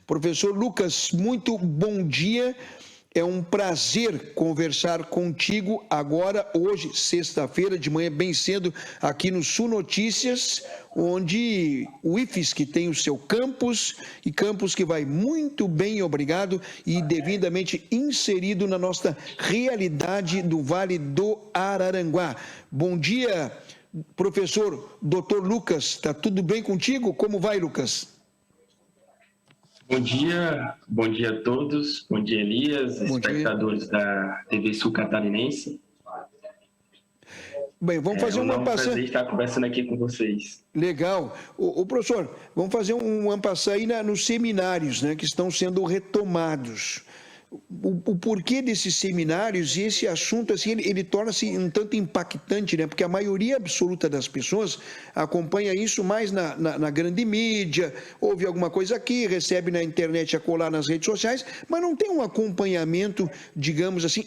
Professor Lucas, muito bom dia. É um prazer conversar contigo agora, hoje, sexta-feira, de manhã, bem cedo, aqui no Sul Notícias, onde o IFSC tem o seu campus, e campus que vai muito bem, obrigado, e devidamente inserido na nossa realidade do Vale do Araranguá. Bom dia, professor Dr. Lucas, está tudo bem contigo? Como vai, Lucas? Bom dia a todos, bom dia Elias, espectadores da TV Sul Catarinense. Bem, vamos fazer um prazer estar conversando aqui com vocês. Legal. O professor, vamos fazer um ampassar aí nos seminários, né, que estão sendo retomados. O porquê desses seminários e esse assunto, assim, ele torna-se um tanto impactante, né? Porque a maioria absoluta das pessoas acompanha isso mais na grande mídia, ouve alguma coisa aqui, recebe na internet a colar nas redes sociais, mas não tem um acompanhamento, digamos assim.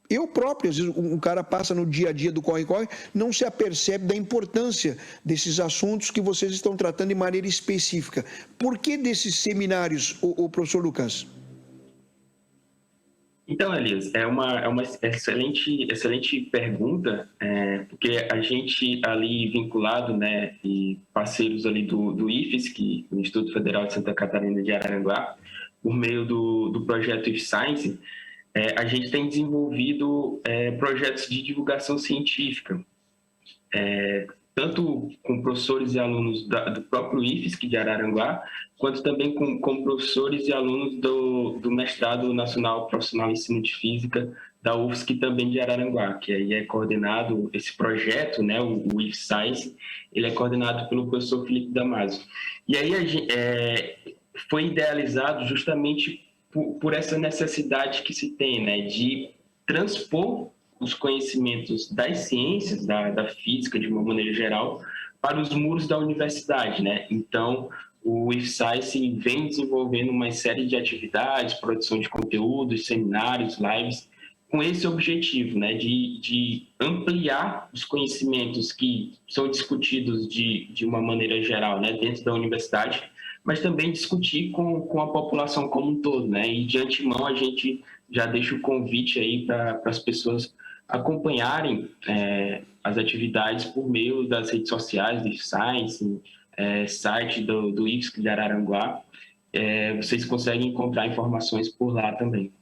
Eu próprio, às vezes, um cara passa no dia a dia do corre-corre, não se apercebe da importância desses assuntos que vocês estão tratando de maneira específica. Por que desses seminários, o professor Lucas? Então, Elias, é uma excelente pergunta, porque a gente ali vinculado, né, e parceiros ali do IFSC, o Instituto Federal de Santa Catarina de Araranguá, por meio do projeto IFScience, a gente tem desenvolvido projetos de divulgação científica, tanto com professores e alunos do próprio IFSC de Araranguá, quanto também com professores e alunos do Mestrado Nacional Profissional em Ensino de Física da UFSC também de Araranguá, que aí é coordenado, esse projeto, né, o IFScience, ele é coordenado pelo professor Felipe Damasio. E aí foi idealizado justamente por essa necessidade que se tem, né, de transpor os conhecimentos das ciências, da física de uma maneira geral, para os muros da universidade, né? Então, o IFScience vem desenvolvendo uma série de atividades, produção de conteúdos, seminários, lives, com esse objetivo, né, de ampliar os conhecimentos que são discutidos de uma maneira geral, né, dentro da universidade, mas também discutir com a população como um todo, né? E de antemão a gente já deixa o convite aí para as pessoas acompanharem as atividades por meio das redes sociais do IFScience, site do IFSC de Araranguá. Vocês conseguem encontrar informações por lá também.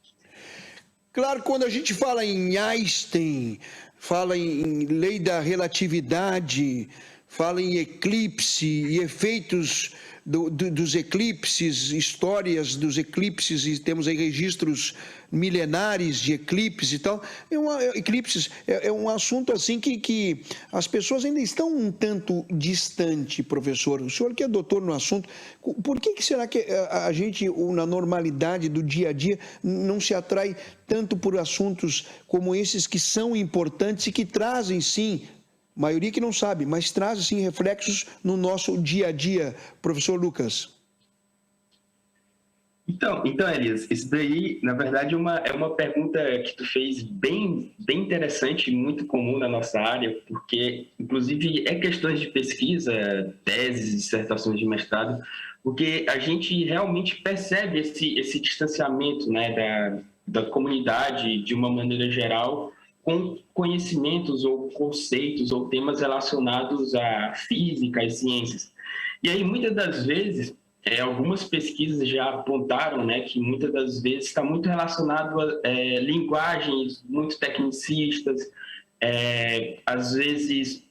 Claro, quando a gente fala em Einstein, fala em lei da relatividade, fala em eclipse e efeitos dos eclipses, histórias dos eclipses, e temos aí registros milenares de eclipses e tal. Eclipses é um assunto assim que as pessoas ainda estão um tanto distante, professor. O senhor que é doutor no assunto, por que será que a gente, na normalidade do dia a dia, não se atrai tanto por assuntos como esses que são importantes e que trazem, sim, maioria que não sabe, mas traz assim reflexos no nosso dia a dia, professor Lucas? Então, Elias, isso daí, na verdade, é uma pergunta que tu fez bem interessante e muito comum na nossa área, porque, inclusive, é questões de pesquisa, teses, dissertações de mestrado, porque a gente realmente percebe esse distanciamento, né, da comunidade, de uma maneira geral, com conhecimentos ou conceitos ou temas relacionados à física, às ciências. E aí, muitas das vezes, algumas pesquisas já apontaram, né, que muitas das vezes está muito relacionado a linguagens muito tecnicistas, às vezes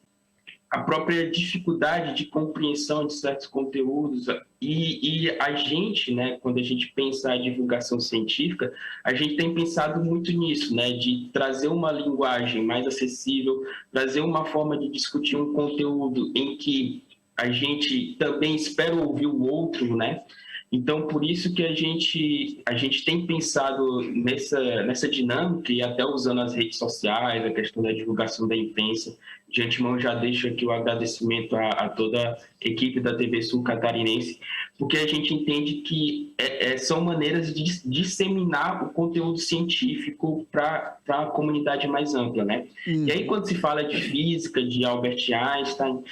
a própria dificuldade de compreensão de certos conteúdos e a gente, né, quando a gente pensa a divulgação científica, a gente tem pensado muito nisso, né, de trazer uma linguagem mais acessível, trazer uma forma de discutir um conteúdo em que a gente também espera ouvir o outro, né? Então, por isso que a gente tem pensado nessa dinâmica e até usando as redes sociais, a questão da divulgação da imprensa. De antemão, já deixo aqui o agradecimento a toda a equipe da TV Sul Catarinense, porque a gente entende que são maneiras de disseminar o conteúdo científico para a comunidade mais ampla, né? E aí, quando se fala de física, de Albert Einstein,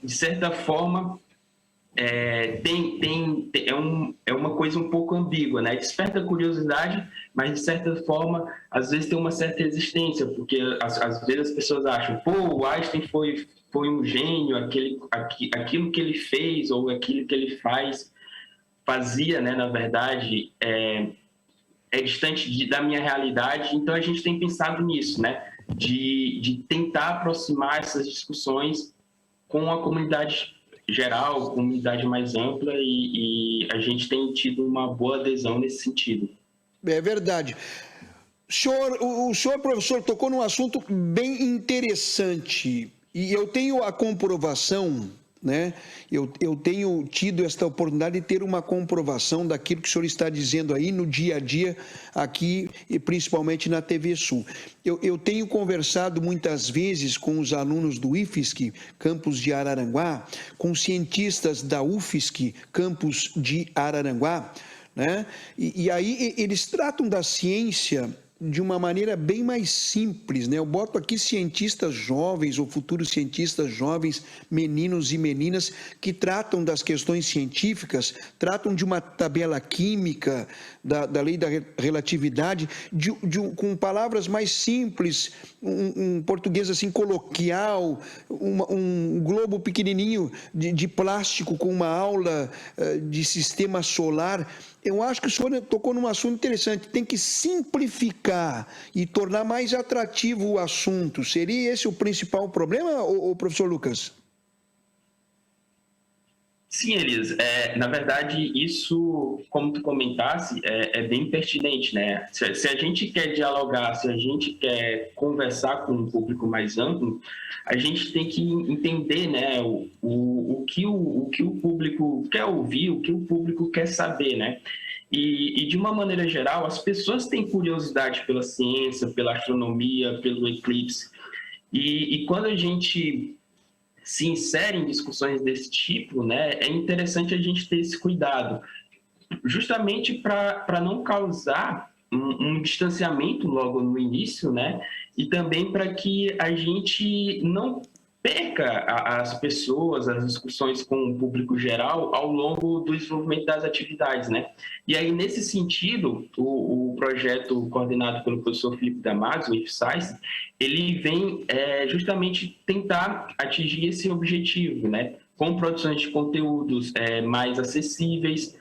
de certa forma, é uma coisa um pouco ambígua, né? Desperta curiosidade, mas de certa forma, às vezes tem uma certa resistência, porque às vezes as pessoas acham, pô, o Einstein foi um gênio, aquilo que ele fez ou aquilo que ele fazia, né? Na verdade, é distante da minha realidade. Então a gente tem pensado nisso, né? De tentar aproximar essas discussões com a comunidade geral, comunidade mais ampla, e a gente tem tido uma boa adesão nesse sentido. É verdade. O senhor, professor, tocou num assunto bem interessante, e eu tenho a comprovação, né? Eu tenho tido esta oportunidade de ter uma comprovação daquilo que o senhor está dizendo aí no dia a dia, aqui e principalmente na TV Sul. Eu tenho conversado muitas vezes com os alunos do IFSC, campus de Araranguá, com cientistas da UFSC, campus de Araranguá, né? E aí eles tratam da ciência de uma maneira bem mais simples, né? Eu boto aqui cientistas jovens ou futuros cientistas jovens, meninos e meninas, que tratam das questões científicas, tratam de uma tabela química, da lei da relatividade, com palavras mais simples, um português assim coloquial, um globo pequenininho de plástico com uma aula de sistema solar. Eu acho que o senhor tocou num assunto interessante, tem que simplificar e tornar mais atrativo o assunto. Seria esse o principal problema, professor Lucas? Sim, Elias. Na verdade, isso, como tu comentasse, é bem pertinente, né? Se a gente quer dialogar, se a gente quer conversar com um público mais amplo, a gente tem que entender, né, o que o público quer ouvir, o que o público quer saber, né? E, de uma maneira geral, as pessoas têm curiosidade pela ciência, pela astronomia, pelo eclipse. E quando a gente se insere em discussões desse tipo, né, é interessante a gente ter esse cuidado, justamente para não causar um distanciamento logo no início, né, e também para que a gente não perca as pessoas, as discussões com o público geral ao longo do desenvolvimento das atividades, né? E aí, nesse sentido, o projeto coordenado pelo professor Felipe Damasio, o IFScience, ele vem justamente tentar atingir esse objetivo, né? Com produções de conteúdos mais acessíveis,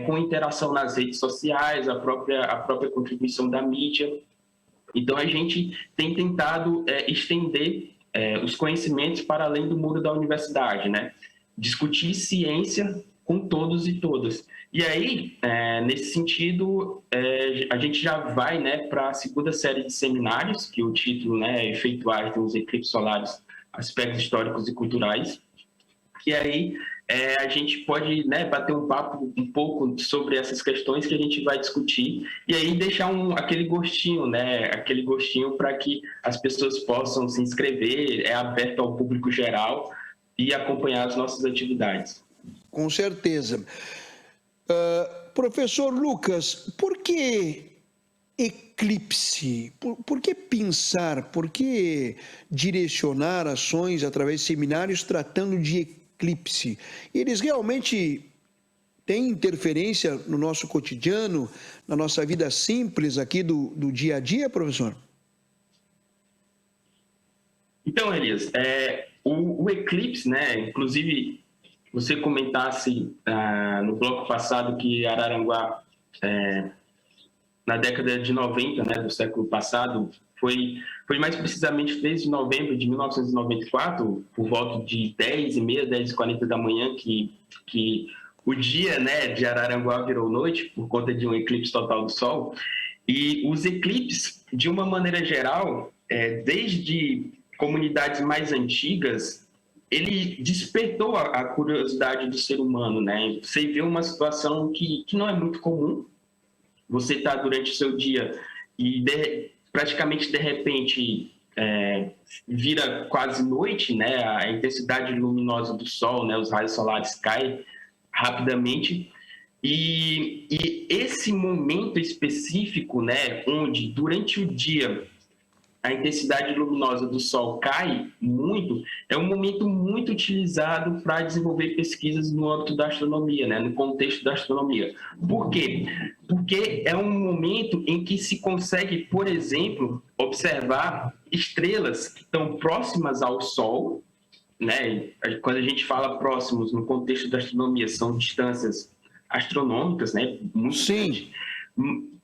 com interação nas redes sociais, a própria contribuição da mídia. Então, a gente tem tentado estender os conhecimentos para além do muro da universidade, né? Discutir ciência com todos e todas. E aí, nesse sentido, a gente já vai, né, para a segunda série de seminários, que o título, né, é Efeituar os eclipses solares, aspectos históricos e culturais, que aí a gente pode, né, bater um papo um pouco sobre essas questões que a gente vai discutir e aí deixar aquele gostinho, né, aquele gostinho para que as pessoas possam se inscrever, é aberto ao público geral e acompanhar as nossas atividades. Com certeza. Professor Lucas, por que eclipse? Por que pensar, por que direcionar ações através de seminários tratando de eclipse? Eles realmente têm interferência no nosso cotidiano, na nossa vida simples aqui do dia a dia, professor? Então, Elias, o eclipse, né, inclusive você comentasse no bloco passado que Araranguá, na década de 90, né, do século passado, foi mais precisamente desde novembro de 1994, por volta de 10h30, 10h40 da manhã, que o dia, né, de Araranguá virou noite, por conta de um eclipse total do Sol. E os eclipses, de uma maneira geral, desde comunidades mais antigas, ele despertou a curiosidade do ser humano, né? Você vê uma situação que não é muito comum. Você está durante o seu dia e praticamente de repente vira quase noite, né? A intensidade luminosa do Sol, né? Os raios solares caem rapidamente. E esse momento específico, né? Onde durante o dia a intensidade luminosa do Sol cai muito, é um momento muito utilizado para desenvolver pesquisas no âmbito da astronomia, né? No contexto da astronomia. Por quê? Porque é um momento em que se consegue, por exemplo, observar estrelas que estão próximas ao Sol, né? Quando a gente fala próximos no contexto da astronomia, são distâncias astronômicas, né? Muito Sim. grandes,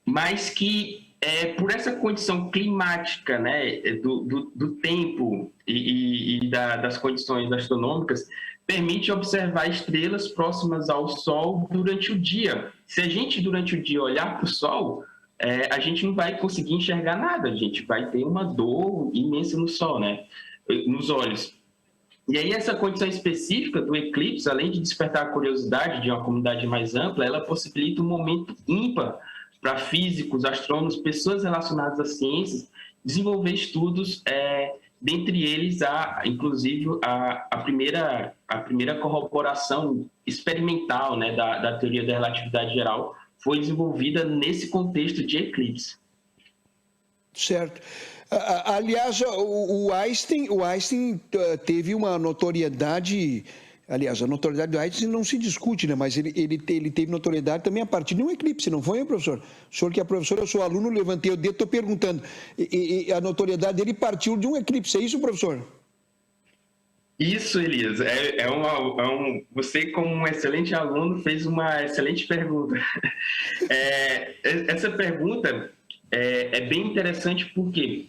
mas que por essa condição climática, né, do tempo e das condições astronômicas, permite observar estrelas próximas ao Sol durante o dia. Se a gente, durante o dia, olhar para o Sol, a gente não vai conseguir enxergar nada, a gente vai ter uma dor imensa no Sol, né, nos olhos. E aí essa condição específica do eclipse, além de despertar a curiosidade de uma comunidade mais ampla, ela possibilita um momento ímpar para físicos, astrônomos, pessoas relacionadas às ciências, desenvolver estudos, dentre eles, inclusive, a primeira corroboração experimental, né, da teoria da relatividade geral foi desenvolvida nesse contexto de eclipse. Certo. Aliás, o Einstein teve uma notoriedade. Aliás, a notoriedade do Einstein não se discute, né? Mas ele teve notoriedade também a partir de um eclipse, não foi, professor? O senhor que é professor, eu sou aluno, levantei o dedo, estou perguntando. E a notoriedade dele partiu de um eclipse, é isso, professor? Isso, Elias. Você, como um excelente aluno, fez uma excelente pergunta. Essa pergunta é bem interessante porque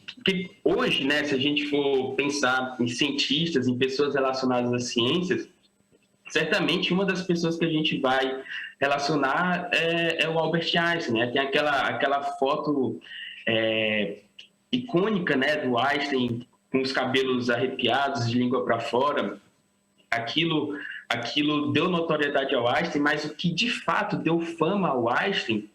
hoje, né, se a gente for pensar em cientistas, em pessoas relacionadas às ciências, certamente uma das pessoas que a gente vai relacionar é o Albert Einstein, né? Tem aquela foto icônica, né, do Einstein com os cabelos arrepiados, de língua para fora. Aquilo deu notoriedade ao Einstein, mas o que de fato deu fama ao Einstein,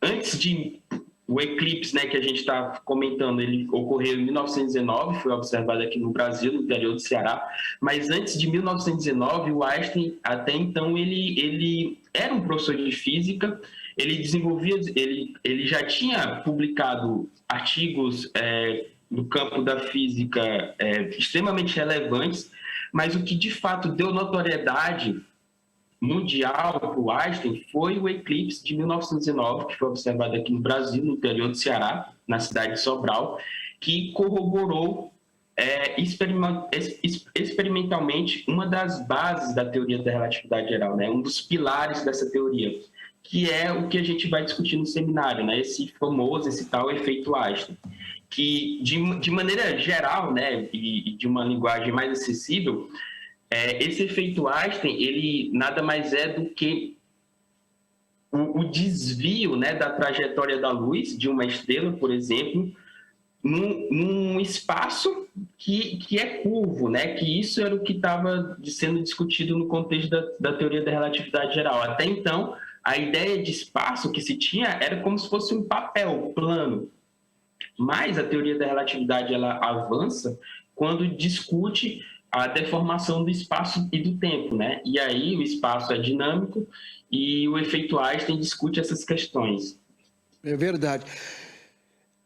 antes de o eclipse, né, que a gente está comentando, ele ocorreu em 1919, foi observado aqui no Brasil, no interior do Ceará, mas antes de 1919, o Einstein, até então, ele era um professor de física, ele já tinha publicado artigos no campo da física extremamente relevantes, mas o que de fato deu notoriedade mundial para o Einstein foi o eclipse de 1919, que foi observado aqui no Brasil, no interior do Ceará, na cidade de Sobral, que corroborou experimentalmente uma das bases da teoria da relatividade geral, né? Um dos pilares dessa teoria, que é o que a gente vai discutir no seminário, né? Esse tal efeito Einstein, que de maneira geral, né, e de uma linguagem mais acessível, esse efeito Einstein, ele nada mais é do que o desvio, né, da trajetória da luz de uma estrela, por exemplo, num espaço que é curvo, né? Que isso era o que estava sendo discutido no contexto da teoria da relatividade geral. Até então, a ideia de espaço que se tinha era como se fosse um papel plano. Mas a teoria da relatividade ela avança quando discute a deformação do espaço e do tempo, né? E aí o espaço é dinâmico e o efeito Einstein discute essas questões. É verdade.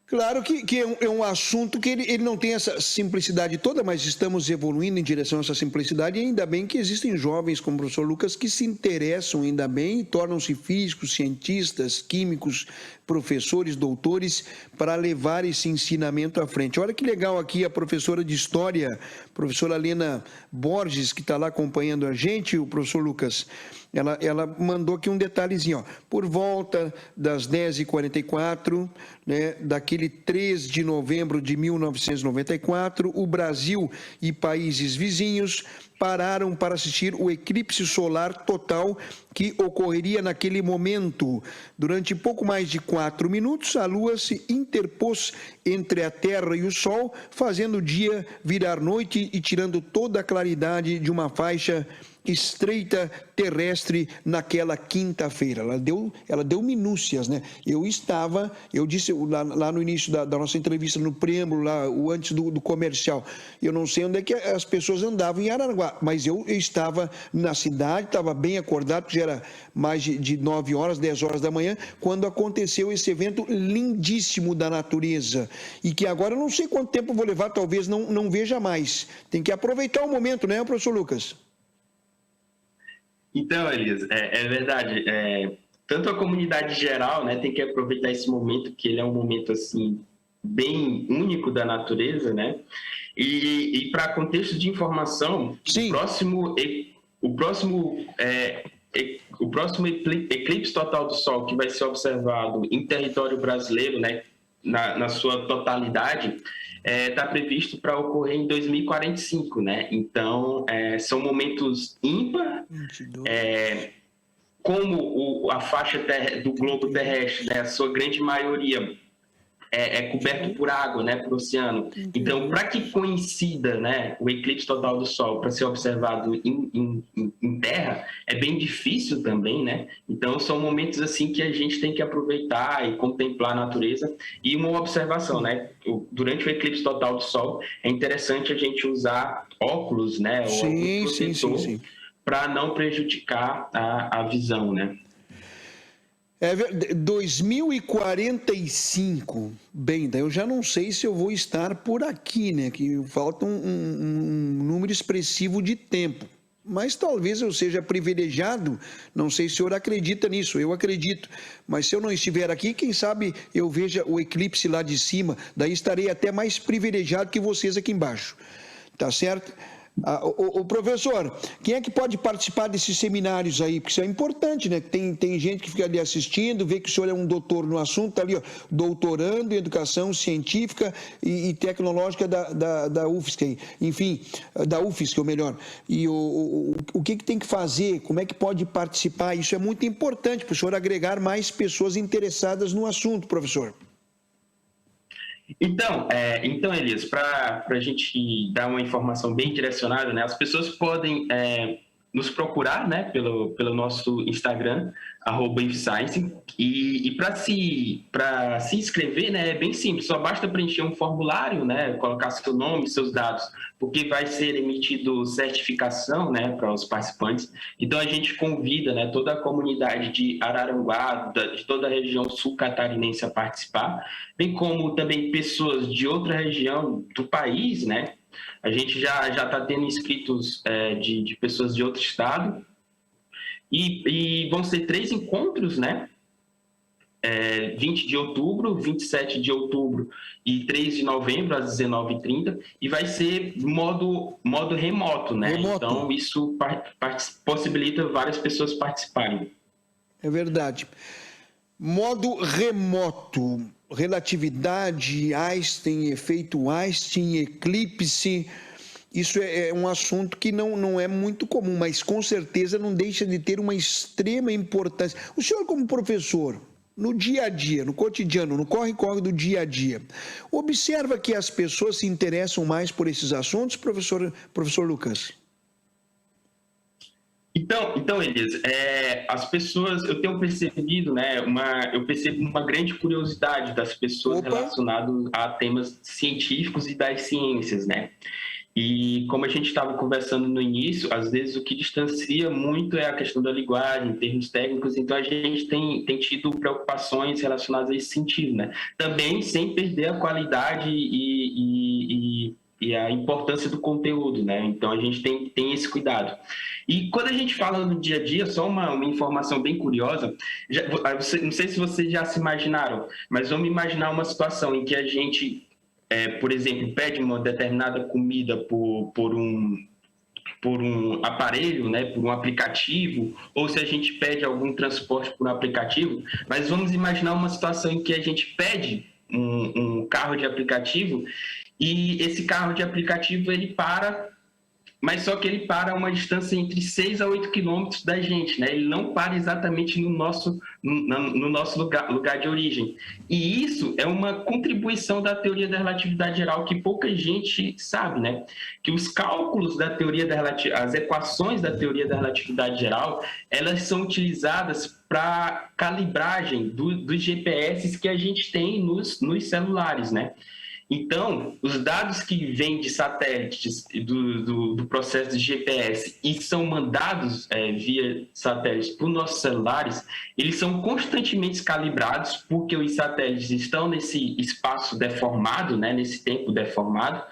Claro que é um assunto que ele não tem essa simplicidade toda, mas estamos evoluindo em direção a essa simplicidade e ainda bem que existem jovens como o professor Lucas que se interessam ainda bem e tornam-se físicos, cientistas, químicos, professores, doutores, para levar esse ensinamento à frente. Olha que legal aqui a professora de História, professora Lena Borges, que está lá acompanhando a gente, o professor Lucas. Ela mandou aqui um detalhezinho, ó. Por volta das 10h44, né, daquele 3 de novembro de 1994, o Brasil e países vizinhos pararam para assistir o eclipse solar total que ocorreria naquele momento. Durante pouco mais de 4 minutos, a Lua se interpôs entre a Terra e o Sol, fazendo o dia virar noite e tirando toda a claridade de uma faixa estreita terrestre naquela quinta-feira. Ela deu minúcias, né? Eu disse lá no início da nossa entrevista, no preâmbulo, lá, antes do comercial, eu não sei onde é que as pessoas andavam em Araranguá. mas eu estava na cidade, estava bem acordado, já era mais de 9 horas, 10 horas da manhã, quando aconteceu esse evento lindíssimo da natureza. E que agora eu não sei quanto tempo eu vou levar, talvez não veja mais. Tem que aproveitar o momento, né, professor Lucas? Então, Elias, é verdade. Tanto a comunidade geral, né, tem que aproveitar esse momento, que ele é um momento assim bem único da natureza, né? E para contexto de informação, Sim. o próximo eclipse total do Sol que vai ser observado em território brasileiro, né, na sua totalidade, está previsto para ocorrer em 2045, né? Então, são momentos ímpar. 22. Como a faixa do globo terrestre, né, a sua grande maioria é coberto por água, né, por oceano. Então, para que coincida, né, o eclipse total do Sol para ser observado em Terra, é bem difícil também, né? Então, são momentos assim que a gente tem que aproveitar e contemplar a natureza. E uma observação, né, durante o eclipse total do Sol, é interessante a gente usar óculos, né, ou óculos protetor, para não prejudicar a visão, né? 2045, bem, daí eu já não sei se eu vou estar por aqui, né? Que falta um número expressivo de tempo. Mas talvez eu seja privilegiado, não sei se o senhor acredita nisso, eu acredito. Mas se eu não estiver aqui, quem sabe eu veja o eclipse lá de cima, daí estarei até mais privilegiado que vocês aqui embaixo. Tá certo? O professor, quem é que pode participar desses seminários aí? Porque isso é importante, né? Tem gente que fica ali assistindo, vê que o senhor é um doutor no assunto, está ali, ó, doutorando em educação científica e tecnológica da UFSC, enfim, da UFSC, ou melhor. E o que tem que fazer? Como é que pode participar? Isso é muito importante para o senhor agregar mais pessoas interessadas no assunto, professor. Então, Elias, para a gente dar uma informação bem direcionada, né, as pessoas podem nos procurar, né, pelo nosso Instagram, @IFScience, e para se inscrever, né, é bem simples, só basta preencher um formulário, né, colocar seu nome, seus dados, porque vai ser emitido certificação, né, para os participantes. Então, a gente convida, né, toda a comunidade de Araranguá, de toda a região sul catarinense a participar, bem como também pessoas de outra região do país, né? A gente já está tendo inscritos de pessoas de outro estado, e vão ser 3 encontros, né? 20 de outubro, 27 de outubro e 3 de novembro, às 19h30, e vai ser modo remoto, né? Então, isso possibilita várias pessoas participarem. É verdade. Modo remoto, relatividade, Einstein, efeito Einstein, eclipse, isso é um assunto que não é muito comum, mas com certeza não deixa de ter uma extrema importância. O senhor, como professor, no dia a dia, no cotidiano, no corre-corre do dia a dia, observa que as pessoas se interessam mais por esses assuntos, professor Lucas? Então, Elias, as pessoas, eu tenho percebido, né, eu percebo uma grande curiosidade das pessoas relacionadas a temas científicos e das ciências, né? E como a gente estava conversando no início, às vezes o que distancia muito é a questão da linguagem, em termos técnicos, então a gente tem tido preocupações relacionadas a esse sentido, né? Também sem perder a qualidade e a importância do conteúdo, né? Então a gente tem esse cuidado. E quando a gente fala no dia a dia, só uma informação bem curiosa, não sei se vocês já se imaginaram, mas vamos imaginar uma situação em que a gente, por exemplo, pede uma determinada comida por um aparelho, né, por um aplicativo, ou se a gente pede algum transporte por um aplicativo, mas vamos imaginar uma situação em que a gente pede um carro de aplicativo e esse carro de aplicativo ele para, mas só que ele para a uma distância entre 6 a 8 quilômetros da gente, né? Ele não para exatamente no nosso lugar de origem. E isso é uma contribuição da teoria da relatividade geral que pouca gente sabe, né? Que os cálculos da teoria da relatividade, as equações da teoria da relatividade geral, elas são utilizadas para calibragem dos GPS que a gente tem nos celulares, né? Então, os dados que vêm de satélites do processo de GPS e são mandados via satélites para os nossos celulares, eles são constantemente calibrados, porque os satélites estão nesse espaço deformado, né, nesse tempo deformado,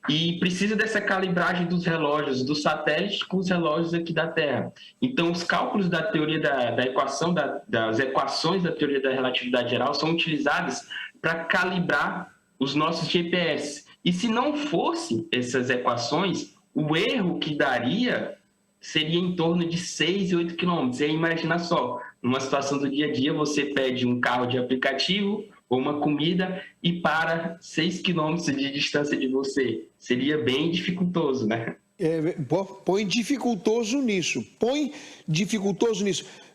e precisa dessa calibragem dos relógios do satélite com os relógios aqui da Terra. Então, os cálculos da teoria da equação, das equações da teoria da relatividade geral são utilizadas para calibrar os nossos GPS. E se não fosse essas equações, o erro que daria seria em torno de 6 e 8 quilômetros. E aí, imagina só, numa situação do dia a dia, você pede um carro de aplicativo ou uma comida e para 6 quilômetros de distância de você. Seria bem dificultoso, né? Põe dificultoso nisso.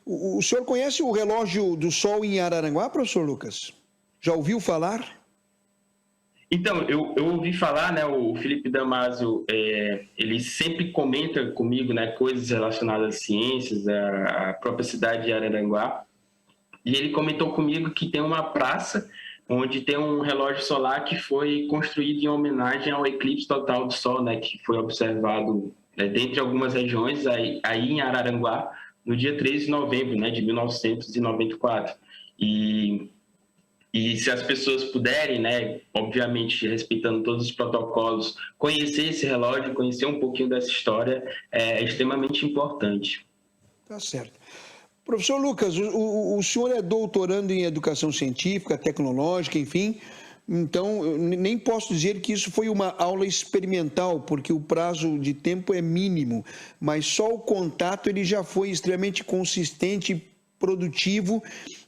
O senhor conhece o relógio do Sol em Araranguá, professor Lucas? Já ouviu falar? Então, eu ouvi falar, né, o Felipe Damasio, ele sempre comenta comigo, né, coisas relacionadas às ciências, à própria cidade de Araranguá, e ele comentou comigo que tem uma praça onde tem um relógio solar que foi construído em homenagem ao eclipse total do Sol, né, que foi observado dentre algumas regiões aí em Araranguá, no dia 13 de novembro, né, de 1994. E se as pessoas puderem, né, obviamente respeitando todos os protocolos, conhecer esse relógio, conhecer um pouquinho dessa história é extremamente importante. Tá certo. Professor Lucas, o senhor é doutorando em educação científica, tecnológica, enfim, então eu nem posso dizer que isso foi uma aula experimental, porque o prazo de tempo é mínimo, mas só o contato ele já foi extremamente consistente, produtivo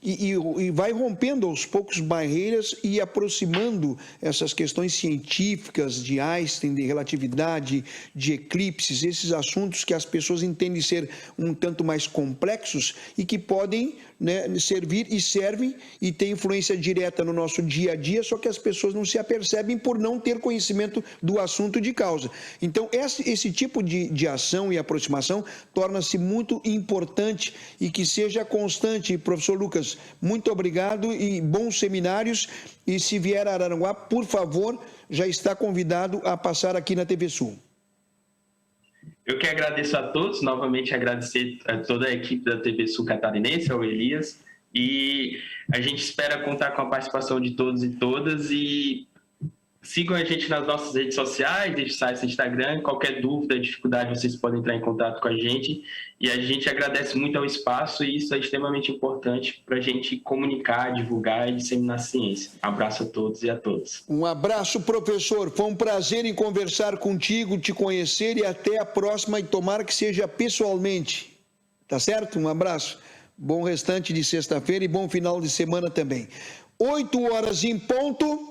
e vai rompendo aos poucos barreiras e aproximando essas questões científicas de Einstein, de relatividade, de eclipses, esses assuntos que as pessoas entendem ser um tanto mais complexos e que podem, né, servir e servem e têm influência direta no nosso dia a dia, só que as pessoas não se apercebem por não ter conhecimento do assunto de causa. Então, esse tipo de ação e aproximação torna-se muito importante e que seja constante. Professor Lucas, muito obrigado e bons seminários. E se vier a Araranguá, por favor, já está convidado a passar aqui na TV Sul. Eu que agradeço a todos, novamente agradecer a toda a equipe da TV Sul Catarinense, ao Elias, e a gente espera contar com a participação de todos e todas, e sigam a gente nas nossas redes sociais, no site, Instagram, qualquer dúvida, dificuldade, vocês podem entrar em contato com a gente, e a gente agradece muito ao espaço, e isso é extremamente importante para a gente comunicar, divulgar e disseminar a ciência. Um abraço a todos e a todas. Um abraço, professor, foi um prazer em conversar contigo, te conhecer e até a próxima, e tomara que seja pessoalmente, tá certo? Um abraço, bom restante de sexta-feira e bom final de semana também. 8 horas em ponto.